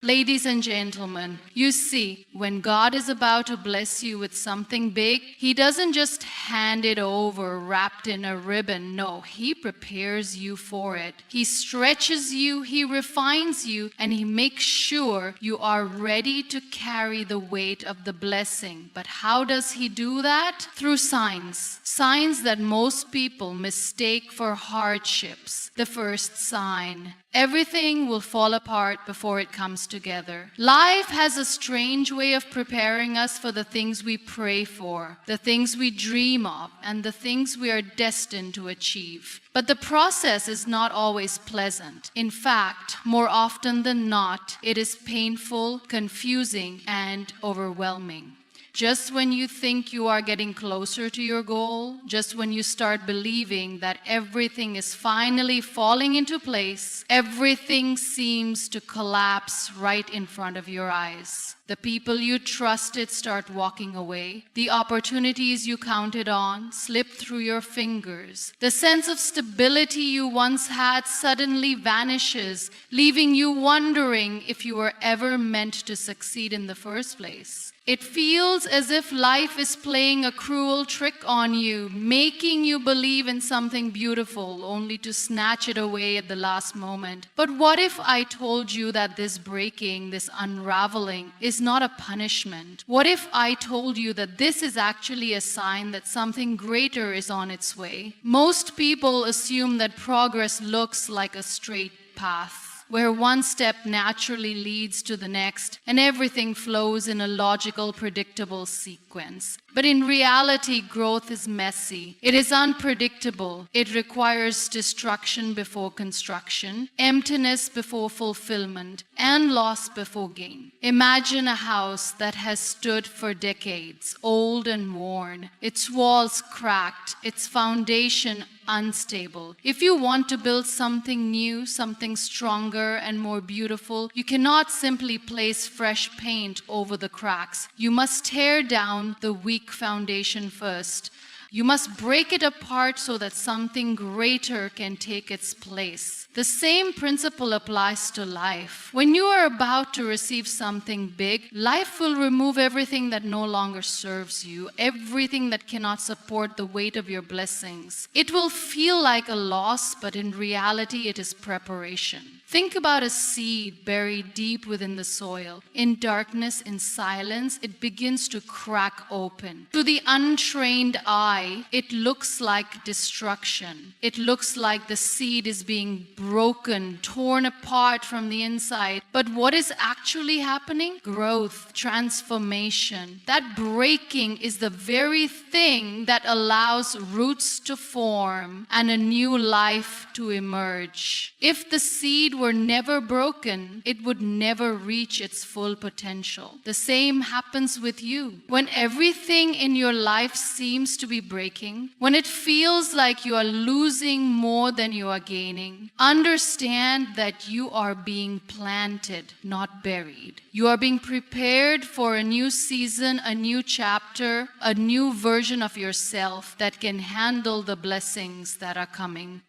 Ladies and gentlemen, you see, when God is about to bless you with something big, He doesn't just hand it over wrapped in a ribbon. No, He prepares you for it. He stretches you, He refines you, and He makes sure you are ready to carry the weight of the blessing. But how does He do that? Through signs. Signs that most people mistake for hardships. The first sign: everything will fall apart before it comes together. Life has a strange way of preparing us for the things we pray for, the things we dream of, and the things we are destined to achieve. But the process is not always pleasant. In fact, more often than not, it is painful, confusing, and overwhelming. Just when you think you are getting closer to your goal, just when you start believing that everything is finally falling into place, everything seems to collapse right in front of your eyes. The people you trusted start walking away. The opportunities you counted on slip through your fingers. The sense of stability you once had suddenly vanishes, leaving you wondering if you were ever meant to succeed in the first place. It feels as if life is playing a cruel trick on you, making you believe in something beautiful, only to snatch it away at the last moment. But what if I told you that this breaking, this unraveling, is not a punishment? What if I told you that this is actually a sign that something greater is on its way? Most people assume that progress looks like a straight path, where one step naturally leads to the next, and everything flows in a logical, predictable sequence. But in reality, growth is messy. It is unpredictable. It requires destruction before construction, emptiness before fulfillment, and loss before gain. Imagine a house that has stood for decades, old and worn, its walls cracked, its foundation unstable. If you want to build something new, something stronger and more beautiful, you cannot simply place fresh paint over the cracks. You must tear down the weak foundation first. You must break it apart so that something greater can take its place. The same principle applies to life. When you are about to receive something big, life will remove everything that no longer serves you, everything that cannot support the weight of your blessings. It will feel like a loss, but in reality, it is preparation. Think about a seed buried deep within the soil. In darkness, in silence, it begins to crack open. To the untrained eye, it looks like destruction. It looks like the seed is being broken, torn apart from the inside. But what is actually happening? Growth, transformation. That breaking is the very thing that allows roots to form and a new life to emerge. If the seed were never broken, it would never reach its full potential. The same happens with you. When everything in your life seems to be breaking, when it feels like you are losing more than you are gaining, understand that you are being planted, not buried. You are being prepared for a new season, a new chapter, a new version of yourself that can handle the blessings that are coming.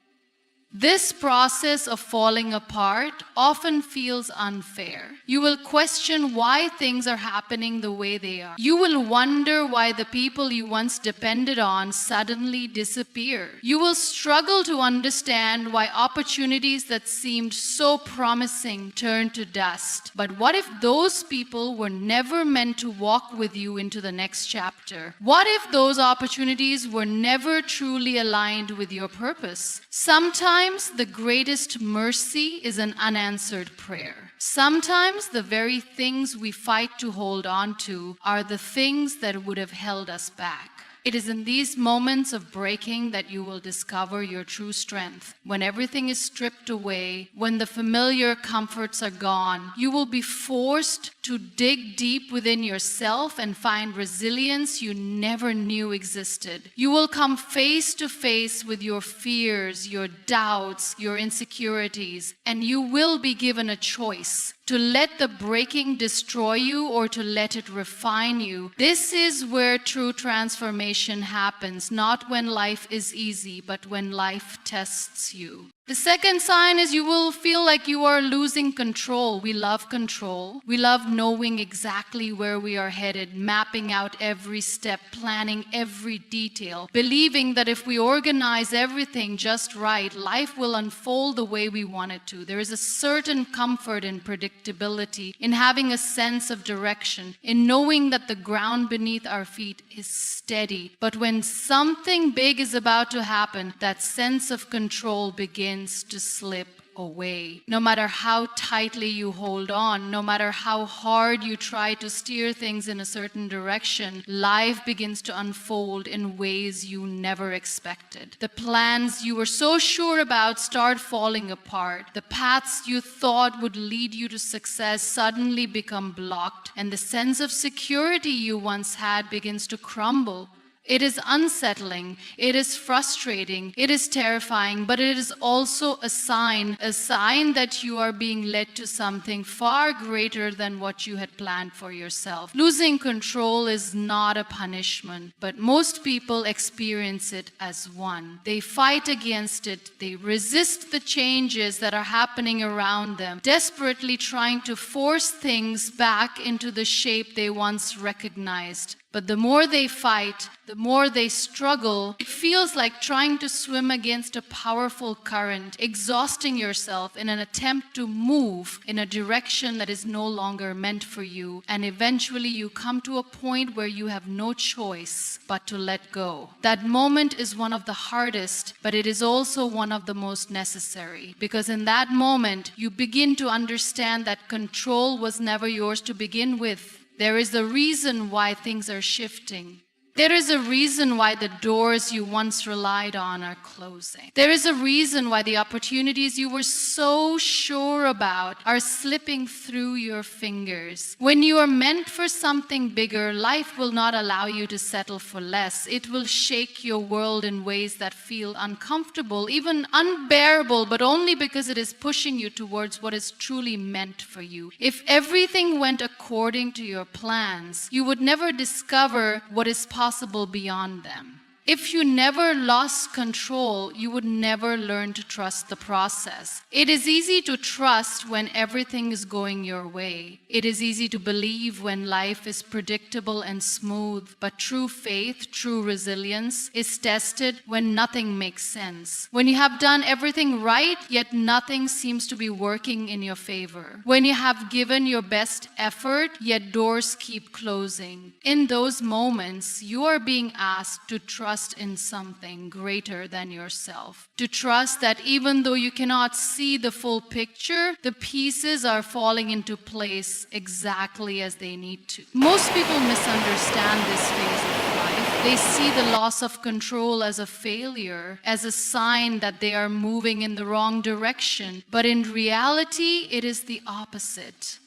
This process of falling apart often feels unfair. You will question why things are happening the way they are. You will wonder why the people you once depended on suddenly disappear. You will struggle to understand why opportunities that seemed so promising turn to dust. But what if those people were never meant to walk with you into the next chapter? What if those opportunities were never truly aligned with your purpose? Sometimes the greatest mercy is an unanswered prayer. Sometimes the very things we fight to hold on to are the things that would have held us back. It is in these moments of breaking that you will discover your true strength. When everything is stripped away, when the familiar comforts are gone, you will be forced to dig deep within yourself and find resilience you never knew existed. You will come face to face with your fears, your doubts, your insecurities, and you will be given a choice: to let the breaking destroy you or to let it refine you. This is where true transformation happens, not when life is easy, but when life tests you. The second sign is you will feel like you are losing control. We love control. We love knowing exactly where we are headed, mapping out every step, planning every detail, believing that if we organize everything just right, life will unfold the way we want it to. There is a certain comfort in predictability, in having a sense of direction, in knowing that the ground beneath our feet is steady. But when something big is about to happen, that sense of control begins to slip away. No matter how tightly you hold on, no matter how hard you try to steer things in a certain direction, life begins to unfold in ways you never expected. The plans you were so sure about start falling apart. The paths you thought would lead you to success suddenly become blocked, and the sense of security you once had begins to crumble. It is unsettling, it is frustrating, it is terrifying, but it is also a sign that you are being led to something far greater than what you had planned for yourself. Losing control is not a punishment, but most people experience it as one. They fight against it, they resist the changes that are happening around them, desperately trying to force things back into the shape they once recognized. But the more they fight, the more they struggle. It feels like trying to swim against a powerful current, exhausting yourself in an attempt to move in a direction that is no longer meant for you. And eventually you come to a point where you have no choice but to let go. That moment is one of the hardest, but it is also one of the most necessary. Because in that moment, you begin to understand that control was never yours to begin with. There is a reason why things are shifting. There is a reason why the doors you once relied on are closing. There is a reason why the opportunities you were so sure about are slipping through your fingers. When you are meant for something bigger, life will not allow you to settle for less. It will shake your world in ways that feel uncomfortable, even unbearable, but only because it is pushing you towards what is truly meant for you. If everything went according to your plans, you would never discover what is possible beyond them. If you never lost control, you would never learn to trust the process. It is easy to trust when everything is going your way. It is easy to believe when life is predictable and smooth, but true faith, true resilience is tested when nothing makes sense. When you have done everything right, yet nothing seems to be working in your favor. When you have given your best effort, yet doors keep closing. In those moments, you are being asked to trust in something greater than yourself. To trust that even though you cannot see the full picture, the pieces are falling into place exactly as they need to. Most people misunderstand this phase of life. They see the loss of control as a failure, as a sign that they are moving in the wrong direction. But in reality, it is the opposite.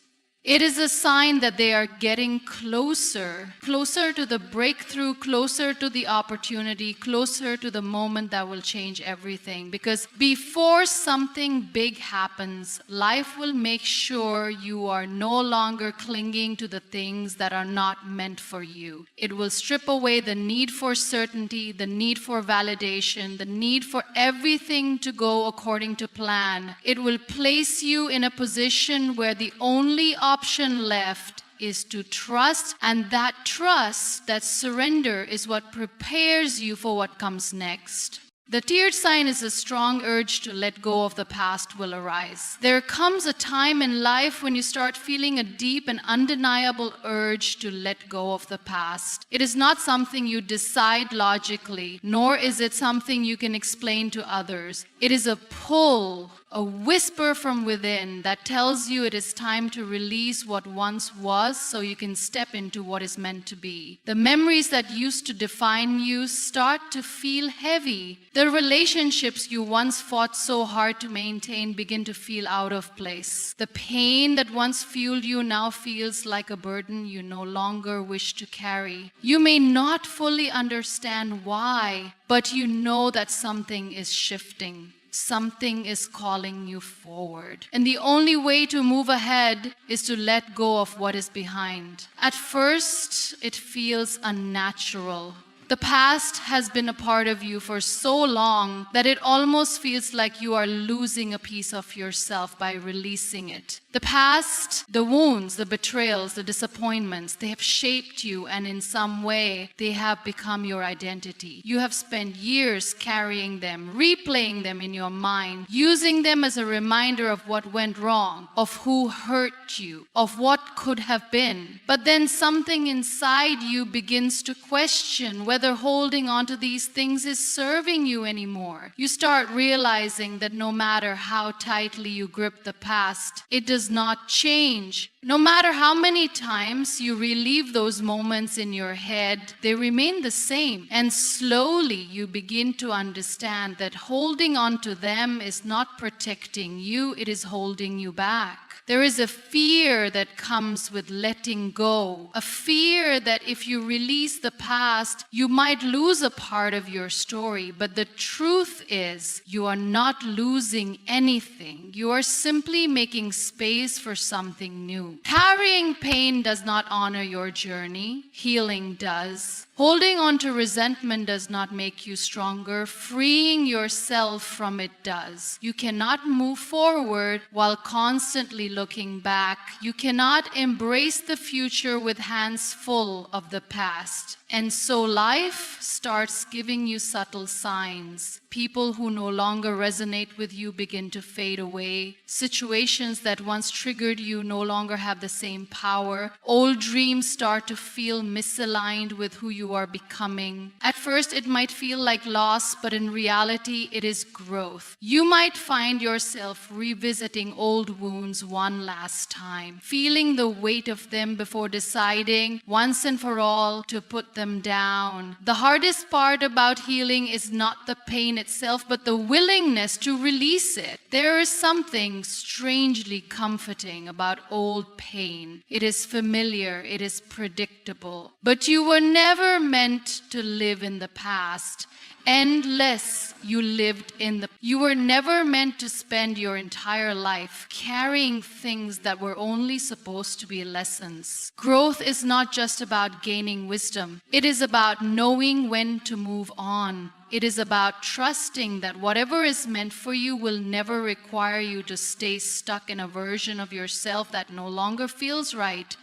It is a sign that they are getting closer to the breakthrough, closer to the opportunity, closer to the moment that will change everything. Because before something big happens, life will make sure you are no longer clinging to the things that are not meant for you. It will strip away the need for certainty, the need for validation, the need for everything to go according to plan. It will place you in a position where the only option left is to trust, and that trust, that surrender, is what prepares you for what comes next. The tiered sign is a strong urge to let go of the past will arise. There comes a time in life when you start feeling a deep and undeniable urge to let go of the past. It is not something you decide logically, nor is it something you can explain to others. It is a pull, a whisper from within that tells you it is time to release what once was so you can step into what is meant to be. The memories that used to define you start to feel heavy. The relationships you once fought so hard to maintain begin to feel out of place. The pain that once fueled you now feels like a burden you no longer wish to carry. You may not fully understand why, but you know that something is shifting. Something is calling you forward. And the only way to move ahead is to let go of what is behind. At first, it feels unnatural. The past has been a part of you for so long that it almost feels like you are losing a piece of yourself by releasing it. The past, the wounds, the betrayals, the disappointments, they have shaped you, and in some way they have become your identity. You have spent years carrying them, replaying them in your mind, using them as a reminder of what went wrong, of who hurt you, of what could have been. But then something inside you begins to question whether holding on to these things is serving you anymore. You start realizing that no matter how tightly you grip the past, it does not change. No matter how many times you relive those moments in your head, they remain the same. And slowly you begin to understand that holding on to them is not protecting you, it is holding you back. There is a fear that comes with letting go, a fear that if you release the past, you might lose a part of your story. But the truth is, you are not losing anything. You are simply making space for something new. Carrying pain does not honor your journey. Healing does. Holding on to resentment does not make you stronger. Freeing yourself from it does. You cannot move forward while constantly looking back. You cannot embrace the future with hands full of the past. And so life starts giving you subtle signs. People who no longer resonate with you begin to fade away. Situations that once triggered you no longer have the same power. Old dreams start to feel misaligned with who you are becoming. At first, it might feel like loss, but in reality, it is growth. You might find yourself revisiting old wounds one last time, feeling the weight of them before deciding once and for all to put them down. The hardest part about healing is not the pain itself, but the willingness to release it. There is something strangely comforting about old pain. It is familiar, it is predictable. But you were never meant to live in the past. Unless you lived in the... You were never meant to spend your entire life carrying things that were only supposed to be lessons. Growth is not just about gaining wisdom. It is about knowing when to move on. It is about trusting that whatever is meant for you will never require you to stay stuck in a version of yourself that no longer feels right.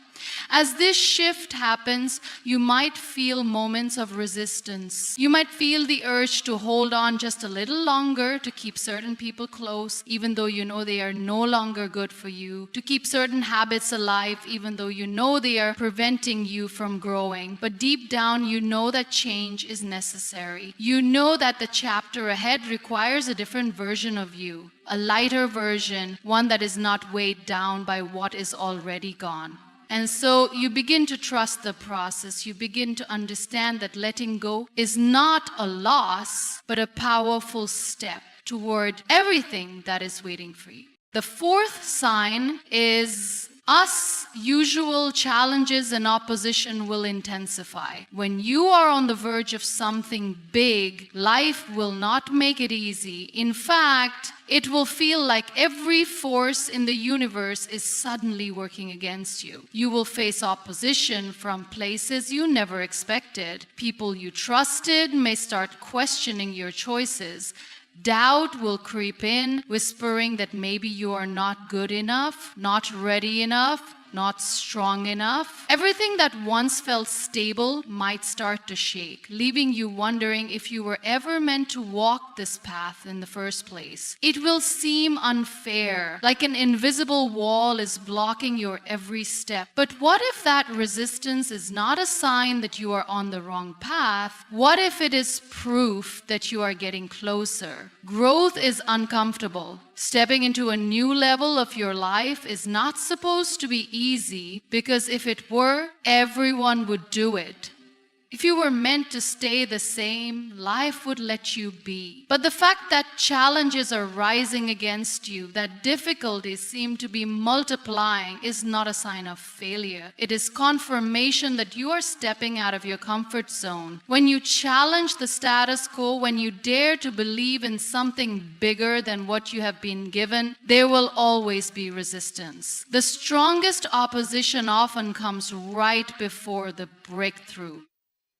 As this shift happens, you might feel moments of resistance. You might feel the urge to hold on just a little longer, to keep certain people close, even though you know they are no longer good for you, to keep certain habits alive, even though you know they are preventing you from growing. But deep down, you know that change is necessary. You know that the chapter ahead requires a different version of you, a lighter version, one that is not weighed down by what is already gone. And so you begin to trust the process. You begin to understand that letting go is not a loss, but a powerful step toward everything that is waiting for you. The fourth sign is usual challenges and opposition will intensify. When you are on the verge of something big, life will not make it easy. In fact, it will feel like every force in the universe is suddenly working against you. You will face opposition from places you never expected. People you trusted may start questioning your choices. Doubt will creep in, whispering that maybe you are not good enough, not ready enough, not strong enough. Everything that once felt stable might start to shake, leaving you wondering if you were ever meant to walk this path in the first place. It will seem unfair, like an invisible wall is blocking your every step. But what if that resistance is not a sign that you are on the wrong path? What if it is proof that you are getting closer? Growth is uncomfortable. Stepping into a new level of your life is not supposed to be easy, because if it were, everyone would do it. If you were meant to stay the same, life would let you be. But the fact that challenges are rising against you, that difficulties seem to be multiplying, is not a sign of failure. It is confirmation that you are stepping out of your comfort zone. When you challenge the status quo, when you dare to believe in something bigger than what you have been given, there will always be resistance. The strongest opposition often comes right before the breakthrough.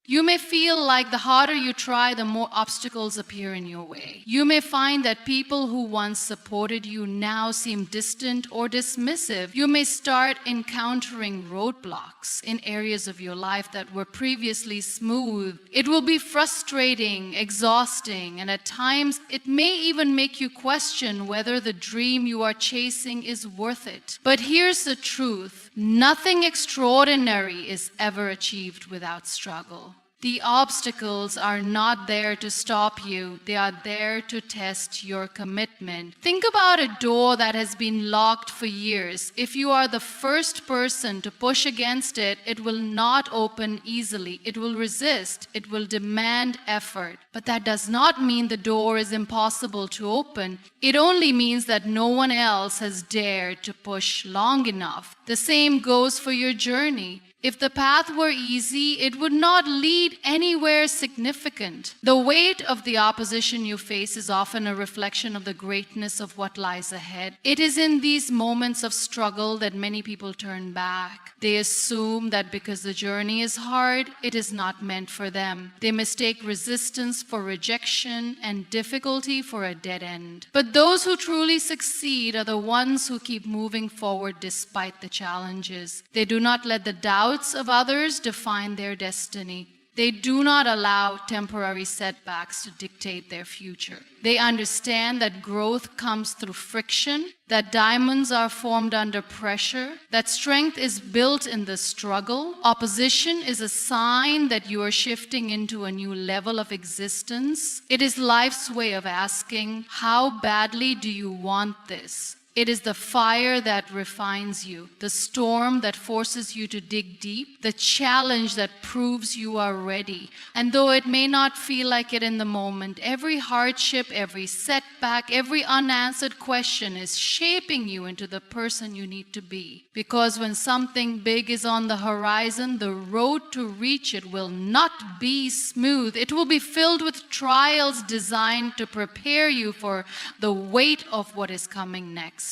You may feel like the harder you try, the more obstacles appear in your way. You may find that people who once supported you now seem distant or dismissive. You may start encountering roadblocks in areas of your life that were previously smooth. It will be frustrating, exhausting, and at times it may even make you question whether the dream you are chasing is worth it. But here's the truth: nothing extraordinary is ever achieved without struggle. The obstacles are not there to stop you. They are there to test your commitment. Think about a door that has been locked for years. If you are the first person to push against it, it will not open easily. It will resist. It will demand effort. But that does not mean the door is impossible to open. It only means that no one else has dared to push long enough. The same goes for your journey. If the path were easy, it would not lead anywhere significant. The weight of the opposition you face is often a reflection of the greatness of what lies ahead. It is in these moments of struggle that many people turn back. They assume that because the journey is hard, it is not meant for them. They mistake resistance for rejection and difficulty for a dead end. But those who truly succeed are the ones who keep moving forward despite the challenges. They do not let the doubts of others define their destiny. They do not allow temporary setbacks to dictate their future. They understand that growth comes through friction, that diamonds are formed under pressure, that strength is built in the struggle. Opposition is a sign that you are shifting into a new level of existence. It is life's way of asking, how badly do you want this? It is the fire that refines you, the storm that forces you to dig deep, the challenge that proves you are ready. And though it may not feel like it in the moment, every hardship, every setback, every unanswered question is shaping you into the person you need to be. Because when something big is on the horizon, the road to reach it will not be smooth. It will be filled with trials designed to prepare you for the weight of what is coming next.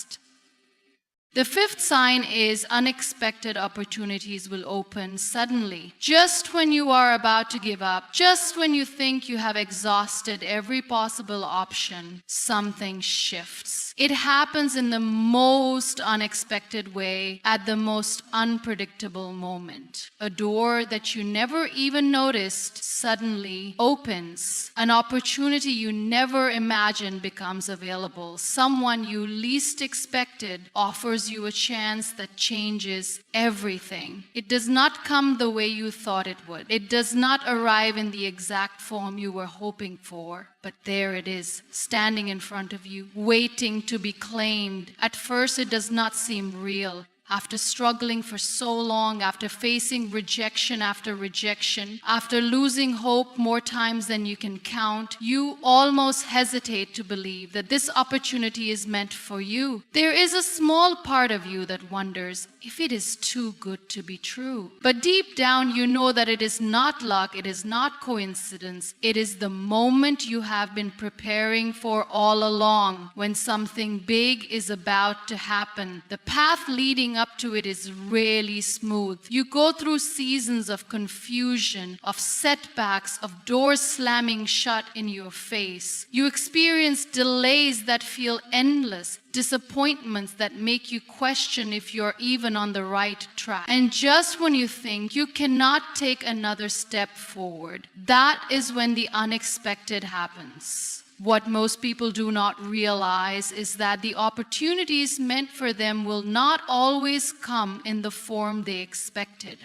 The fifth sign is unexpected opportunities will open suddenly. Just when you are about to give up, just when you think you have exhausted every possible option, something shifts. It happens in the most unexpected way, at the most unpredictable moment. A door that you never even noticed suddenly opens. An opportunity you never imagined becomes available. Someone you least expected offers you a chance that changes everything. It does not come the way you thought it would. It does not arrive in the exact form you were hoping for. But there it is, standing in front of you, waiting to be claimed. At first, it does not seem real. After struggling for so long, after facing rejection after rejection, after losing hope more times than you can count, you almost hesitate to believe that this opportunity is meant for you. There is a small part of you that wonders if it is too good to be true. But deep down, you know that it is not luck, it is not coincidence. It is the moment you have been preparing for all along, when something big is about to happen. The path leading up to it is really smooth. You go through seasons of confusion, of setbacks, of doors slamming shut in your face. You experience delays that feel endless, disappointments that make you question if you're even on the right track. And just when you think you cannot take another step forward, that is when the unexpected happens. What most people do not realize is that the opportunities meant for them will not always come in the form they expected.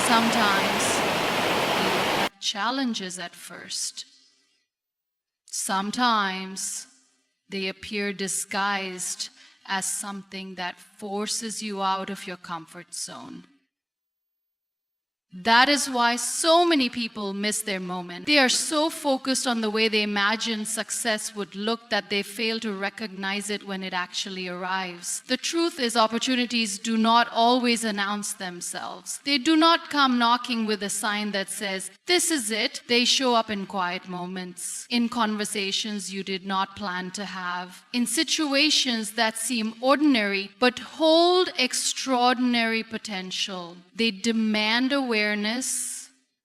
Sometimes they look like challenges at first. Sometimes they appear disguised as something that forces you out of your comfort zone. That is why so many people miss their moment. They are so focused on the way they imagine success would look that they fail to recognize it when it actually arrives. The truth is, opportunities do not always announce themselves. They do not come knocking with a sign that says, "This is it." They show up in quiet moments, in conversations you did not plan to have, in situations that seem ordinary but hold extraordinary potential. They demand a awareness.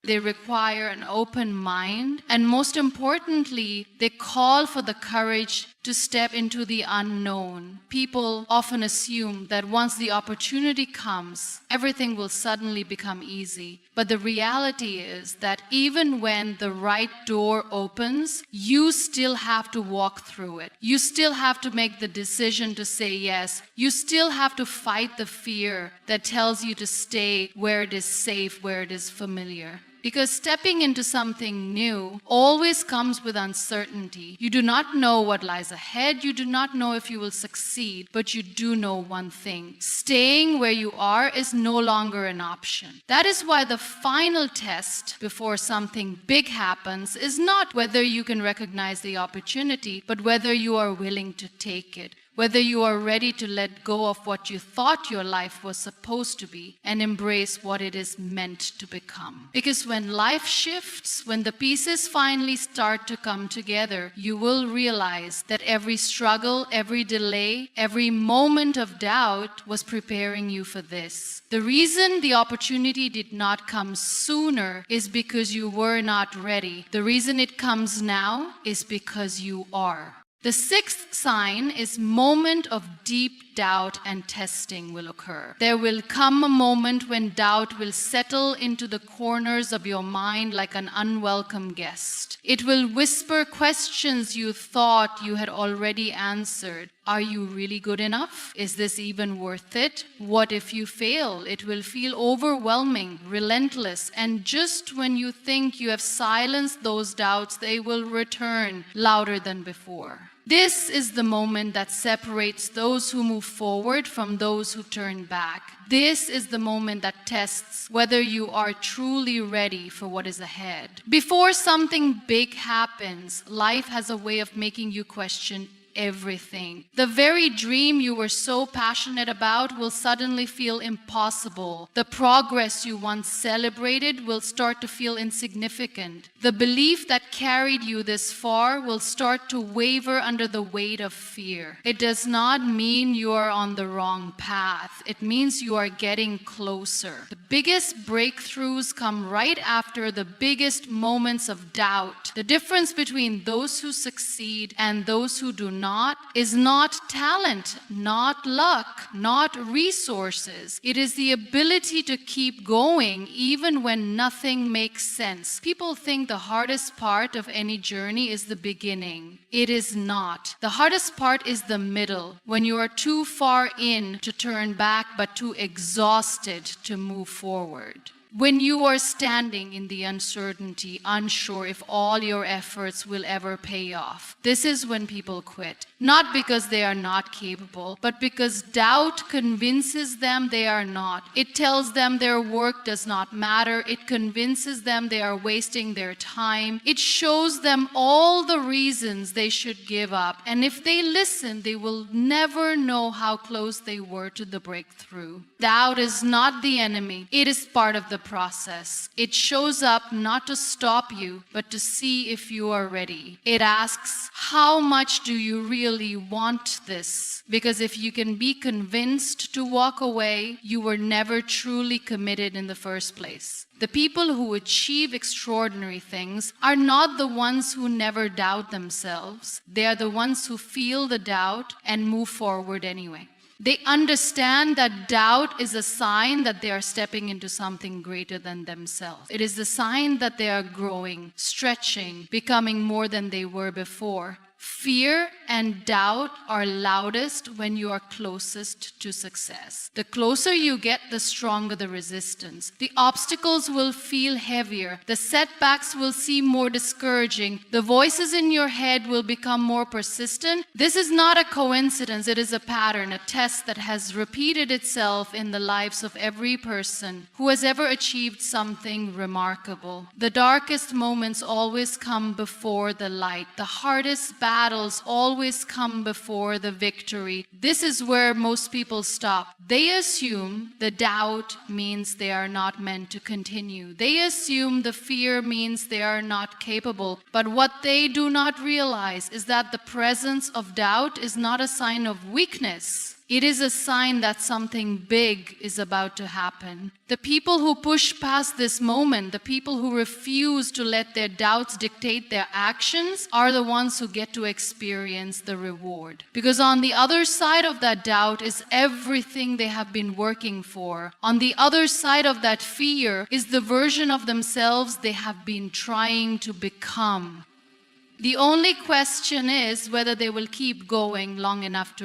They require an open mind, and most importantly, they call for the courage to step into the unknown. People often assume that once the opportunity comes, everything will suddenly become easy. But the reality is that even when the right door opens, you still have to walk through it. You still have to make the decision to say yes. You still have to fight the fear that tells you to stay where it is safe, where it is familiar. Because stepping into something new always comes with uncertainty. You do not know what lies ahead. You do not know if you will succeed, but you do know one thing. Staying where you are is no longer an option. That is why the final test before something big happens is not whether you can recognize the opportunity, but whether you are willing to take it. Whether you are ready to let go of what you thought your life was supposed to be and embrace what it is meant to become. Because when life shifts, when the pieces finally start to come together, you will realize that every struggle, every delay, every moment of doubt was preparing you for this. The reason the opportunity did not come sooner is because you were not ready. The reason it comes now is because you are. The sixth sign is moment of deep doubt and testing will occur. There will come a moment when doubt will settle into the corners of your mind like an unwelcome guest. It will whisper questions you thought you had already answered. Are you really good enough? Is this even worth it? What if you fail? It will feel overwhelming, relentless, and just when you think you have silenced those doubts, they will return louder than before. This is the moment that separates those who move forward from those who turn back. This is the moment that tests whether you are truly ready for what is ahead. Before something big happens, life has a way of making you question everything. The very dream you were so passionate about will suddenly feel impossible. The progress you once celebrated will start to feel insignificant. The belief that carried you this far will start to waver under the weight of fear. It does not mean you are on the wrong path. It means you are getting closer. The biggest breakthroughs come right after the biggest moments of doubt. The difference between those who succeed and those who do not is not talent, not luck, not resources. It is the ability to keep going even when nothing makes sense. People think the hardest part of any journey is the beginning. It is not. The hardest part is the middle, when you are too far in to turn back but too exhausted to move forward. When you are standing in the uncertainty, unsure if all your efforts will ever pay off, this is when people quit. Not because they are not capable, but because doubt convinces them they are not. It tells them their work does not matter. It convinces them they are wasting their time. It shows them all the reasons they should give up. And if they listen, they will never know how close they were to the breakthrough. Doubt is not the enemy. It is part of the process. It shows up not to stop you, but to see if you are ready. It asks, how much do you really want this? Because if you can be convinced to walk away, you were never truly committed in the first place. The people who achieve extraordinary things are not the ones who never doubt themselves. They are the ones who feel the doubt and move forward anyway. They understand that doubt is a sign that they are stepping into something greater than themselves. It is the sign that they are growing, stretching, becoming more than they were before. Fear and doubt are loudest when you are closest to success. The closer you get, the stronger the resistance. The obstacles will feel heavier. The setbacks will seem more discouraging. The voices in your head will become more persistent. This is not a coincidence. It is a pattern, a test that has repeated itself in the lives of every person who has ever achieved something remarkable. The darkest moments always come before the light. The hardest battles always come before the victory. This is where most people stop. They assume the doubt means they are not meant to continue. They assume the fear means they are not capable. But what they do not realize is that the presence of doubt is not a sign of weakness. it is a sign that something big is about to happen. The people who push past this moment, the people who refuse to let their doubts dictate their actions, are the ones who get to experience the reward. Because on the other side of that doubt is everything they have been working for. On the other side of that fear is the version of themselves they have been trying to become. The only question is whether they will keep going long enough to